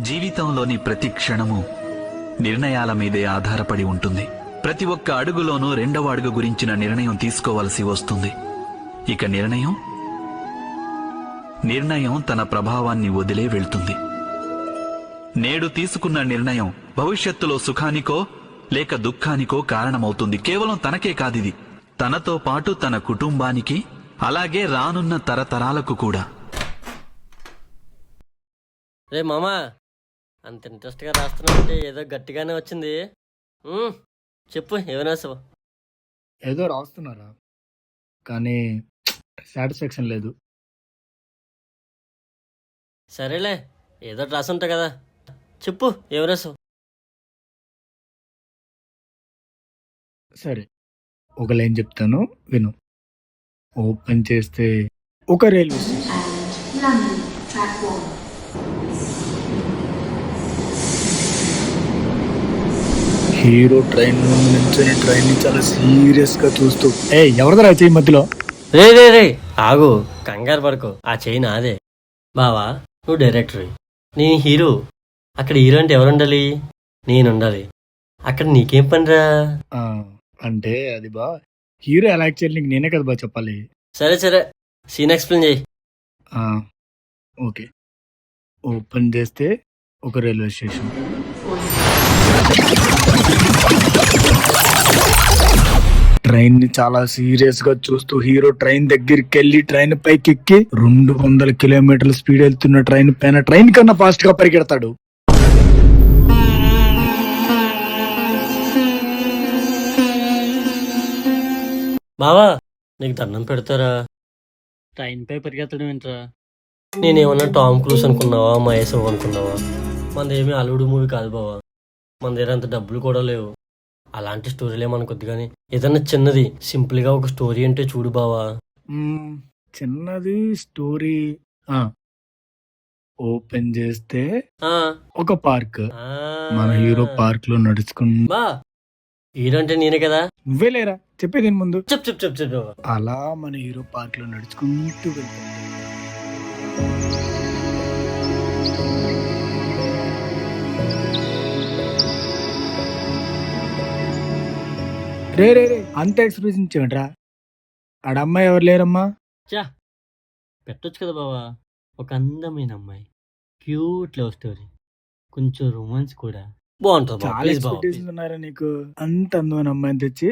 జీవితంలోని ప్రతి క్షణము నిర్ణయాల మీదే ఆధారపడి ఉంటుంది. ప్రతి ఒక్క అడుగులోనూ రెండవ అడుగు గురించిన నిర్ణయం తీసుకోవలసి వస్తుంది. ఇక నిర్ణయం తన ప్రభావాన్ని వదిలే వెళ్తుంది. నేడు తీసుకున్న నిర్ణయం భవిష్యత్తులో సుఖానికో లేక దుఃఖానికో కారణమవుతుంది. కేవలం తనకే కాదిది, తనతో పాటు తన కుటుంబానికి, అలాగే రానున్న తరతరాలకు కూడా. రే మామా, అంత ఇంట్రెస్ట్గా రాస్తున్నావంటే ఏదో గట్టిగానే వచ్చింది. చెప్పు, ఏమైనా ఏదో రాస్తున్నారా, కానీ సాటిస్ఫాక్షన్ లేదు. సరేలే, ఏదో రాసుంటా కదా, చెప్పు ఏమైనా. సరే, ఒక లైన్ చెప్తాను, విను. ఓపెన్ చేస్తే ఒక రైల్వే స్టేషన్, హీరో ట్రైన్ ముందు నుంచొని ట్రైన్ ని చాలా సీరియస్ గా చూస్తూ, ఎవరిదా చెయ్యి మధ్యలో? రే రే రే ఆగు, కంగారు పడుకో, ఆ చెయ్యి నాదే. బావా, నువ్వు డైరెక్టర్, నేను హీరో. అక్కడ హీరో అంటే ఎవరుండాలి? నేనుండాలి. అక్కడ నీకేం పనిరా? అంటే అది బా, హీరో ఎలా యాక్ట్ చేయాలి నీకు నేనే కదా బా చెప్పాలి. సరే సరే, సీన్ ఎక్స్ప్లెయిన్ చేయి. ఓకే, ఓపెన్ చేస్తే ఒక రైల్వే స్టేషన్, ట్రైన్ ని చాలా సీరియస్ గా చూస్తూ హీరో ట్రైన్ దగ్గరికి వెళ్ళి ట్రైన్ పైకి ఎక్కి 200 కిలోమీటర్ల స్పీడ్ వెళ్తున్న ట్రైన్ పైన ట్రైన్ కన్నా ఫాస్ట్ గా పరిగెడతాడు. బావా, నీకు దండం పెడతారా? ట్రైన్ పై పరిగెత్తడం ఏంట్రా? నేనేమన్నా టామ్ క్రూస్ అనుకున్నావా, మహేష్ అనుకున్నావా? మనదేమీ అల్లుడు మూవీ కాదు బావా, మన దగ్గర అంత డబ్బులు కూడా లేవు. అలాంటి స్టోరీలే మనకొద్దు కానీ ఏదన్నా చిన్నది సింపుల్ గా ఒక స్టోరీ అంటే చూడు బావా. చిన్నది స్టోరీ ఓపెన్ చేస్తే ఒక పార్క్, మన హీరో పార్క్ లో నడుచుకుంటా. హీరో అంటే నేనే కదా. నువ్వే లేరా చెప్పేది ముందు? చెప్ చెప్ చెప్ చెప్. అలా మన హీరో పార్క్ లో నడుచుకుంటూ వెళ్తాడు. రే రే రే అంత ఎక్స్ప్రెషన్ ఇచ్చేయండి రా. ఆడమ్మాయి ఎవరు లేరమ్మా? పెట్టొచ్చు కదా బావా, ఒక అందమైన అమ్మాయి, క్యూట్ లవ్ స్టోరీ, కొంచెం రొమాన్స్ కూడా బాగుంటుంది. చాలా ఎక్స్పెక్టేషన్స్ ఉన్నారా నీకు? అంత అందమైన అమ్మాయిని తెచ్చి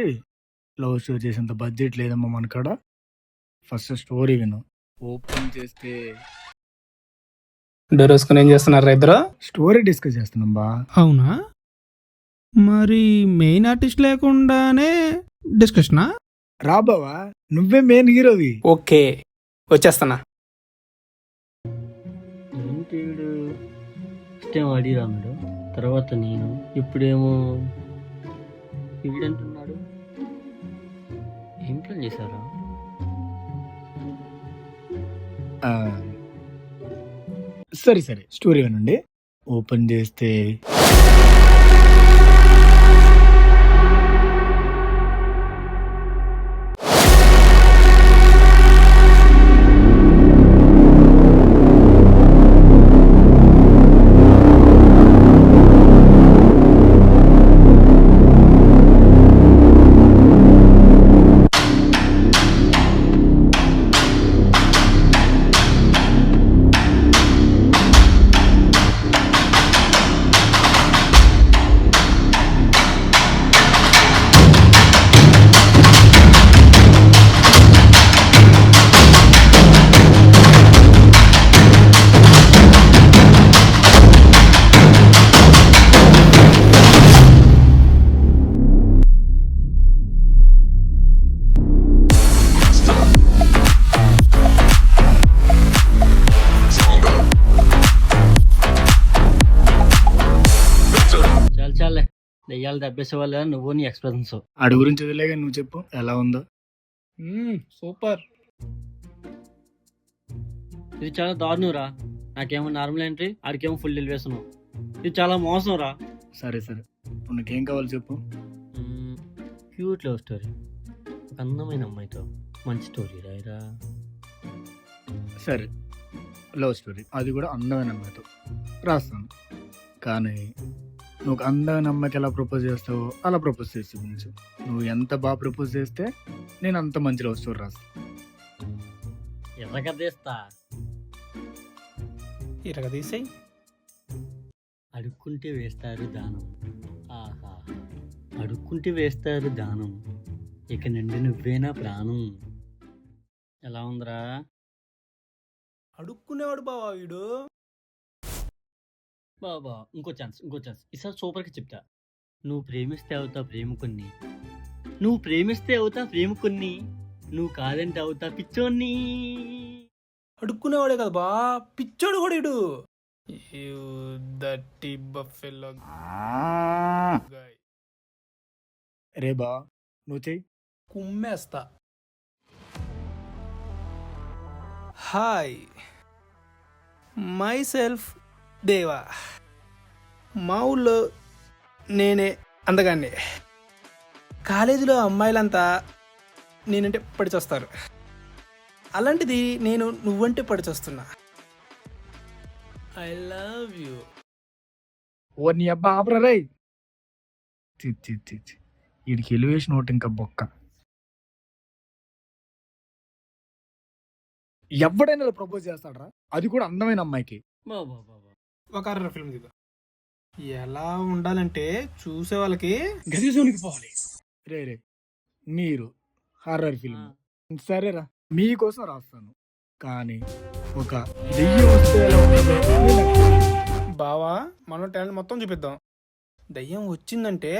లవ్ స్టోరీ చేసేంత బడ్జెట్ లేదమ్మా మన కాడ. ఫస్ట్ స్టోరీ విను. ఓపెన్ చేస్తే డోర్ వేసుకుని ఏం చేస్తున్నారు ఇద్దరు? స్టోరీ డిస్కస్ చేస్తున్నాం బా. అవునా, మరి మెయిన్ ఆర్టిస్ట్ లేకుండానే డిస్కషనా? రా బావా, నువ్వే మెయిన్ హీరోవి. ఓకే, వచ్చేస్తానా. అడి రాముడు, తర్వాత నేను, ఇప్పుడేమో వీడంటున్నాడు. ఏం ప్లాన్ చేశారా? సరే సరే, స్టోరీ వినండి. ఓపెన్ చేస్తే దెయ్యాలు దెబ్బేసే వాళ్ళ నువ్వు నీ ఎక్స్ప్రెషన్స్. ఆడి గురించి వదిలేగా, నువ్వు చెప్పు ఎలా ఉందో. సూపర్. ఇది చాలా దారుణం రా. నాకేమో నార్మల్ ఎంట్రీ, ఆడికేమో ఫుల్ ఎలివేషన్. ఇది చాలా మోసం రా. సరే సరే, నీకేం కావాలి చెప్పు. క్యూట్ లవ్ స్టోరీ, ఒక అందమైన అమ్మాయితో మంచి స్టోరీ రాయరా. సరే, లవ్ స్టోరీ, అది కూడా అందమైన అమ్మాయితో రాస్తాను. కానీ నువ్వు ఒక అందమైన అమ్మాయికి ఎలా ప్రపోజ్ చేస్తావో అలా ప్రపోజ్ చేసి చూపించు. నువ్వు ఎంత బాగా ప్రపోజ్ చేస్తే నేను అంత మంచి లవ్ స్టోరీ రాస్తా. ఎర్రగదేస్తా. ఇరగ తీసేయి. అడుక్కుంటే వేస్తారు దానం. ఆహా, అడుక్కుంటే వేస్తారు దానం. ఇక నుండి నువ్వేనా ప్రాణం. ఎలా ఉందిరా? అడుక్కునేవాడు బావా వీడు. బాబా ఇంకో ఛాన్స్ ఈసారి సూపర్గా చెప్తా. నువ్వు ప్రేమిస్తే అవుతా ప్రేమికుణ్ణి, నువ్వు ప్రేమిస్తే అవుతా ప్రేమికుణ్ణి, నువ్వు కాదంటే అవుతా పిచ్చోన్ని. అడుక్కునేవాడే కదా బా, పిచ్చోడు కూడా ఇడు. దట్టి బఫెల్లో రే బా నువ్వు చెయ్యి. కుమ్మేస్తా. హాయ్, మై సెల్ఫ్ దేవా. మా ఊళ్ళో నేనే అందగాన్ని. కాలేజీలో అమ్మాయిలంతా నేనంటే పడిచొస్తారు. అలాంటిది నేను నువ్వంటే పడిచొస్తున్నా. I love you. ఓ నీ అబ్బా ఆపరా రే. వీడికి ఎలివేషన్ ఒకటి ఇంకా బొక్క. ఎవడైనా ప్రపోజ్ చేస్తాడరా, అది కూడా అందమైన అమ్మాయికి. బాబా ఒక హర్రర్ ఫిల్మ్ దిగు. ఎలా ఉండాలంటే చూసే వాళ్ళకి గదిజోలికి పోవాలి. రే మీరు హర్రర్ ఫిల్మ్ సరేరా మీకోసం రాస్తాను, కానీ ఒక దెయ్యం వస్తే ఎలా ఉంటుందో నేను నాకు బావా మన టాలెంట్ మొత్తం చూపిద్దాం. దయ్యం వచ్చిందంటే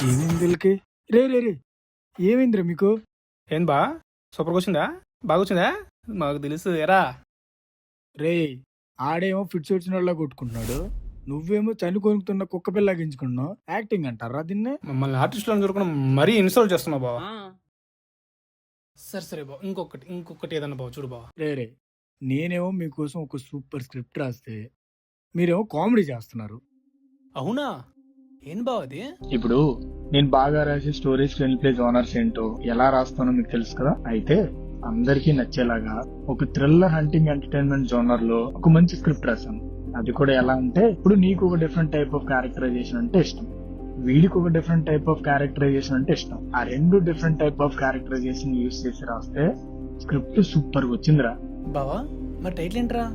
ఏమైంది వీళ్ళకి? రే ఏమైందిరా మీకు? ఏం బా సూపర్గా వచ్చిందా? బాగా వచ్చిందా? మాకు తెలుసు ఎరా. రే ఆడేమో ఫిట్స్ వచ్చిన వాళ్ళ కొట్టుకుంటున్నాడు, నువ్వేమో చని కొనుక్కుతున్న కుక్క పిల్ల గించుకుంటున్నావు. యాక్టింగ్ అంటారా దీన్నే? మమ్మల్ని ఆర్టిస్టులను చూడకుండా మరీ ఇన్సల్ట్ చేస్తున్నావు బావా. సరే బావ, ఇంకొకటి ఏదన్నా బావ చూడు బావా. రే నేనేమో మీకోసం ఒక సూపర్ స్క్రిప్ట్ రాస్తే మీరేమో కామెడీ చేస్తున్నారు. అవునా? ఏం బావ అది? ఇప్పుడు నేను బాగా రాసే స్టోరీ స్క్రీన్ ప్లే జోనర్స్ ఏంటో ఎలా రాస్తానో మీకు తెలుసు కదా. అయితే అందరికీ నచ్చేలాగా ఒక థ్రిల్లర్ హంటింగ్ ఎంటర్టైన్మెంట్ జోనర్ లో ఒక మంచి స్క్రిప్ట్ రాశాను. అది కూడా ఎలా అంటే, ఇప్పుడు నీకు ఒక డిఫరెంట్ టైప్ ఆఫ్ క్యారెక్టరైజేషన్ అంటే ఇష్టం, వీడికి ఒక డిఫరెంట్ టైప్ ఆఫ్ క్యారెక్టరైజేషన్ అంటే ఇష్టం. ఆ రెండు different type of characterisation use చేసి రాస్తే స్క్రిప్ట్ సూపర్ వచ్చిందిరా. బావా మరి టైటిల్ ఏంట్రా?